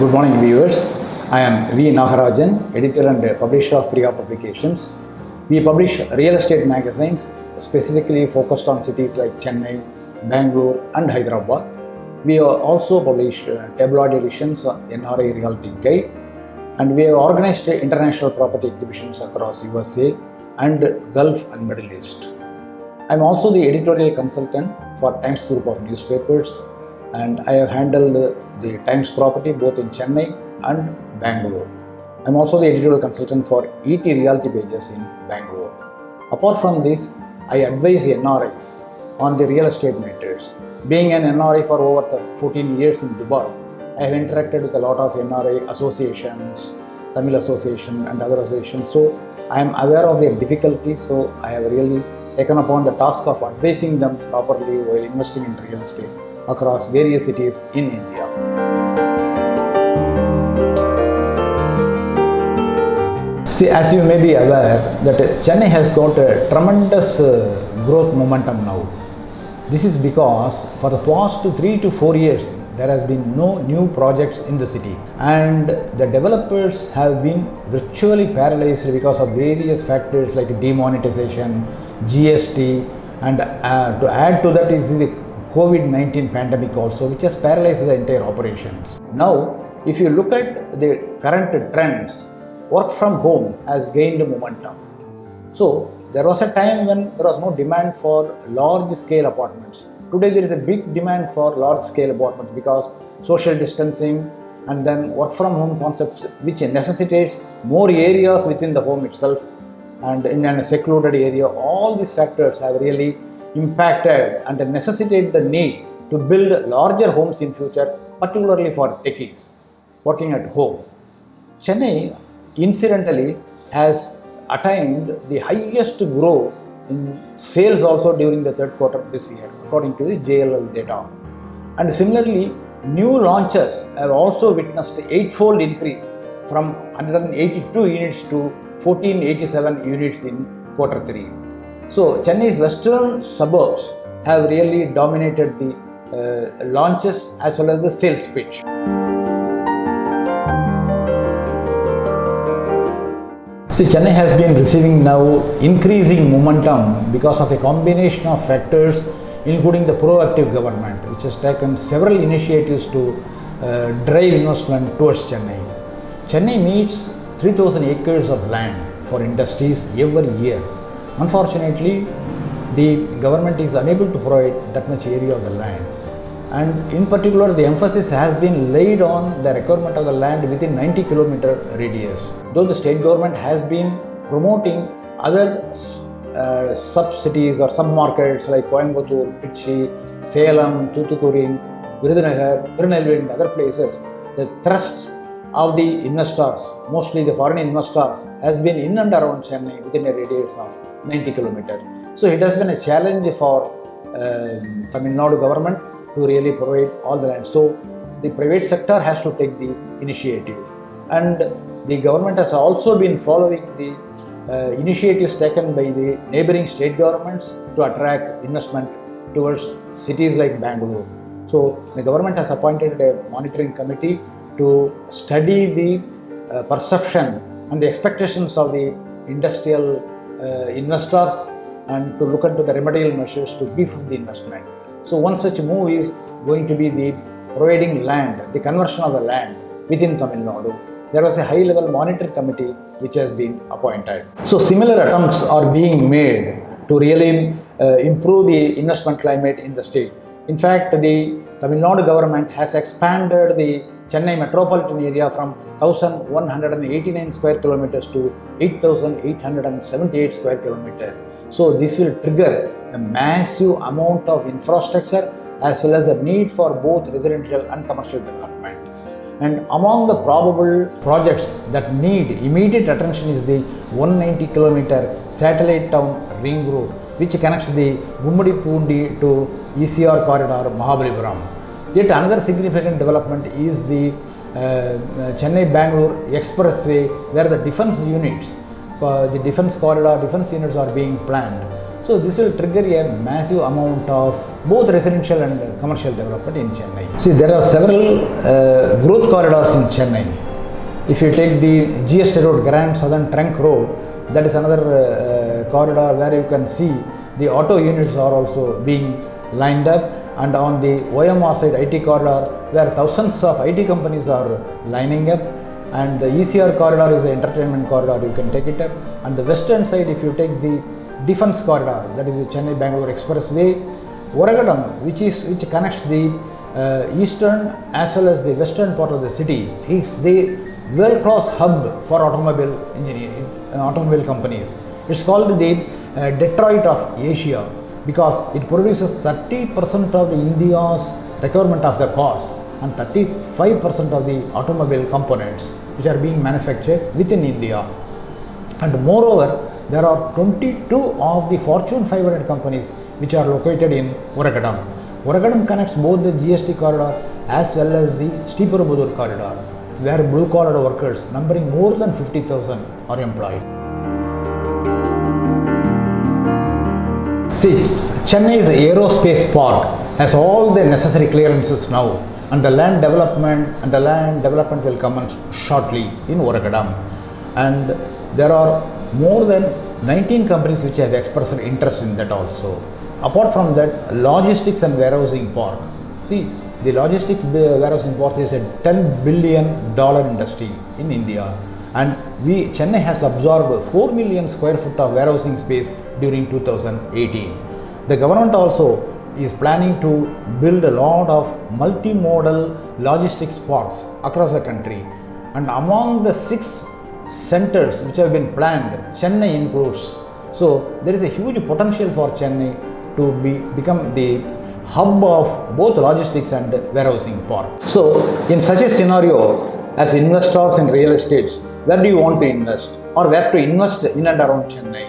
Good morning, viewers. I am V. Nagarajan, editor and publisher of Priya Publications. We publish real estate magazines specifically focused on cities like Chennai, Bangalore, and Hyderabad. We also publish tabloid editions of NRI Realty Guide, and we have organized international property exhibitions across USA and Gulf and Middle East. I am also the editorial consultant for Times Group of newspapers, and I have handled the Times property both in Chennai and Bangalore. I am also the editorial consultant for ET Realty Pages in Bangalore. Apart from this, I advise NRIs on the real estate matters. Being an NRI for over 14 years in Dubai, I have interacted with a lot of NRI associations, Tamil Association and other associations. So I am aware of their difficulties. So I have really taken upon the task of advising them properly while investing in real estate across various cities in India. See, as you may be aware that Chennai has got a tremendous growth momentum now. This is because for the past 3 to 4 years, there has been no new projects in the city, and the developers have been virtually paralyzed because of various factors like demonetization, GST, and to add to that is the COVID-19 pandemic also, which has paralyzed the entire operations. Now, if you look at the current trends, work from home has gained momentum. So, there was a time when there was no demand for large scale apartments. Today there is a big demand for large scale apartments because social distancing and then work from home concepts, which necessitates more areas within the home itself and in a secluded area. All these factors have really impacted and necessitate the need to build larger homes in future, particularly for techies working at home. Chennai incidentally has attained the highest growth in sales also during the third quarter this year, according to the JLL data. And similarly, new launches have also witnessed an 8-fold increase from 182 units to 1487 units in quarter 3. So, Chennai's western suburbs have really dominated the launches as well as the sales pitch. See, Chennai has been receiving now increasing momentum because of a combination of factors, including the proactive government, which has taken several initiatives to drive investment towards Chennai. Chennai needs 3,000 acres of land for industries every year. Unfortunately, the government is unable to provide that much area of the land. And in particular, the emphasis has been laid on the requirement of the land within 90-kilometer radius. Though the state government has been promoting other sub-cities or sub-markets like Coimbatore, Trichy, Salem, Tuticorin, Virudhunagar, Tirunelveli and other places, the thrust of the investors, mostly the foreign investors, has been in and around Chennai within a radius of 90 kilometers. So it has been a challenge for Tamil Nadu government to really provide all the land. So the private sector has to take the initiative, and the government has also been following the initiatives taken by the neighboring state governments to attract investment towards cities like Bangalore. So the government has appointed a monitoring committee to study the perception and the expectations of the industrial investors and to look into the remedial measures to beef up the investment. So one such move is going to be the providing land, the conversion of the land within Tamil Nadu. There was a high-level monitoring committee which has been appointed. So similar attempts are being made to really improve the investment climate in the state. In fact, the Tamil Nadu government has expanded the Chennai metropolitan area from 1,189 square kilometers to 8,878 square kilometers. So this will trigger a massive amount of infrastructure as well as the need for both residential and commercial development. And among the probable projects that need immediate attention is the 190-kilometer satellite town ring road, which connects the Gummadipundi to ECR corridor Mahabalipuram. Yet another significant development is the Chennai-Bangalore expressway, where the defense units the defense corridor, defense units are being planned. So this will trigger a massive amount of both residential and commercial development in Chennai. See, there are several growth corridors in Chennai. If you take the GST Road, Grand Southern Trunk Road, that is another corridor where you can see the auto units are also being lined up, and on the OMR side IT corridor where thousands of IT companies are lining up, and the ECR corridor is the entertainment corridor, you can take it up. And the western side, if you take the defense corridor, that is the Chennai-Bangalore Expressway, Oragadam, which connects the eastern as well as the western part of the city, is the world-class hub for automobile engineering, automobile companies. It's called the Detroit of Asia because it produces 30% of the India's requirement of the cars and 35% of the automobile components which are being manufactured within India. And moreover, there are 22 of the Fortune 500 companies which are located in Oragadam. Oragadam connects both the GST corridor as well as the Sriperumbudur corridor, where blue-collar workers numbering more than 50,000 are employed. See, Chennai's Aerospace Park has all the necessary clearances now, and the land development will commence shortly in Oragadam. And there are more than 19 companies which have expressed interest in that also. Apart from that, logistics and warehousing park. See, the logistics warehousing park is a $10 billion industry in India, and Chennai has absorbed 4 million square foot of warehousing space during 2018. The government also is planning to build a lot of multimodal logistics parks across the country, and among the 6 centers which have been planned, Chennai includes. So there is a huge potential for Chennai to become the hub of both logistics and warehousing park. So in such a scenario, as investors in real estate, where do you want to invest or where to invest in and around Chennai?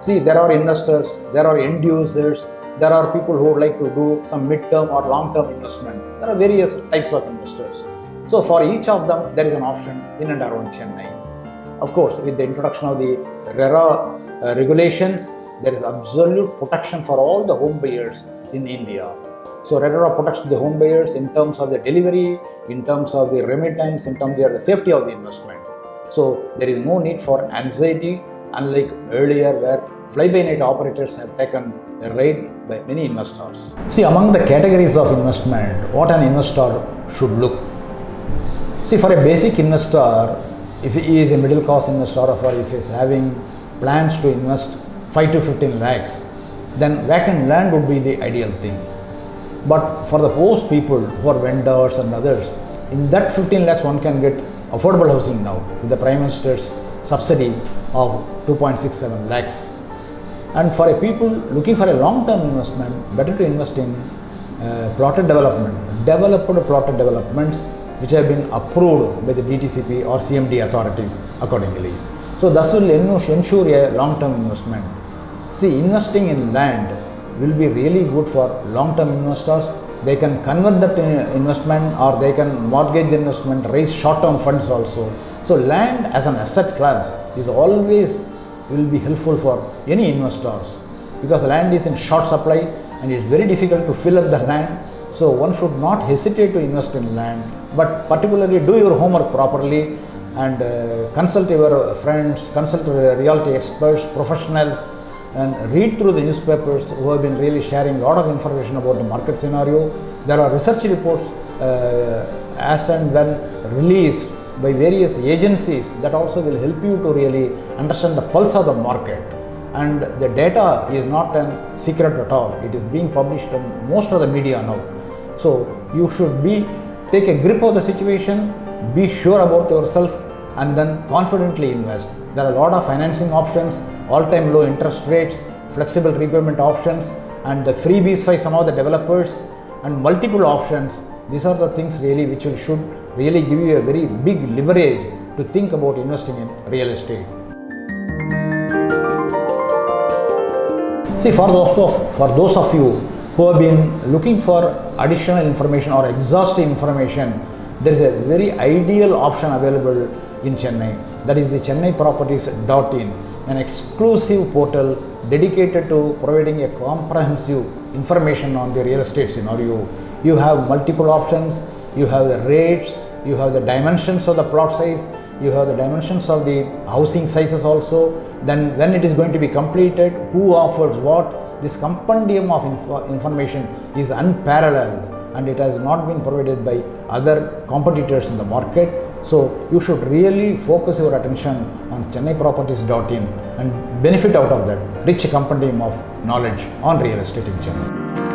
See, there are investors, there are end users, there are people who would like to do some mid-term or long-term investment. There are various types of investors. So for each of them, there is an option in and around Chennai. Of course, with the introduction of the RERA regulations, there is absolute protection for all the home buyers in India. So RERA protects the home buyers in terms of the delivery, in terms of the remittance, in terms of the safety of the investment. So there is no need for anxiety, unlike earlier where fly-by-night operators have taken a ride by many investors. See, among the categories of investment, what an investor should look. See, for a basic investor, if he is a middle class investor or if he is having plans to invest 5 to 15 lakhs, then vacant land would be the ideal thing. But for the post people who are vendors and others, in that 15 lakhs one can get affordable housing now with the Prime Minister's subsidy of 2.67 lakhs. And for a people looking for a long-term investment, better to invest in developed plotted developments which have been approved by the DTCP or CMD authorities accordingly. So thus will ensure a long-term investment. See, investing in land will be really good for long-term investors. They can convert that investment or they can mortgage investment, raise short-term funds also. So land as an asset class is always will be helpful for any investors because land is in short supply and it's very difficult to fill up the land. So one should not hesitate to invest in land, but particularly do your homework properly and consult your friends, consult realty experts, professionals, and read through the newspapers who have been really sharing a lot of information about the market scenario. There are research reports as and when released by various agencies that also will help you to really understand the pulse of the market. And the data is not a secret at all. It is being published in most of the media now. So you should take a grip of the situation, be sure about yourself, and then confidently invest. There are a lot of financing options, all-time low interest rates, flexible repayment options, and the freebies by some of the developers, and multiple options. These are the things really which should really give you a very big leverage to think about investing in real estate. See, for those of you who have been looking for additional information or exhaustive information, there is a very ideal option available in Chennai, that is the chennaiproperties.in, an exclusive portal dedicated to providing a comprehensive information on the real estate scenario. You have multiple options, you have the rates, you have the dimensions of the plot size, you have the dimensions of the housing sizes also, then when it is going to be completed, who offers what. This compendium of information is unparalleled and it has not been provided by other competitors in the market. So you should really focus your attention on chennaiproperties.in and benefit out of that rich compendium of knowledge on real estate in Chennai.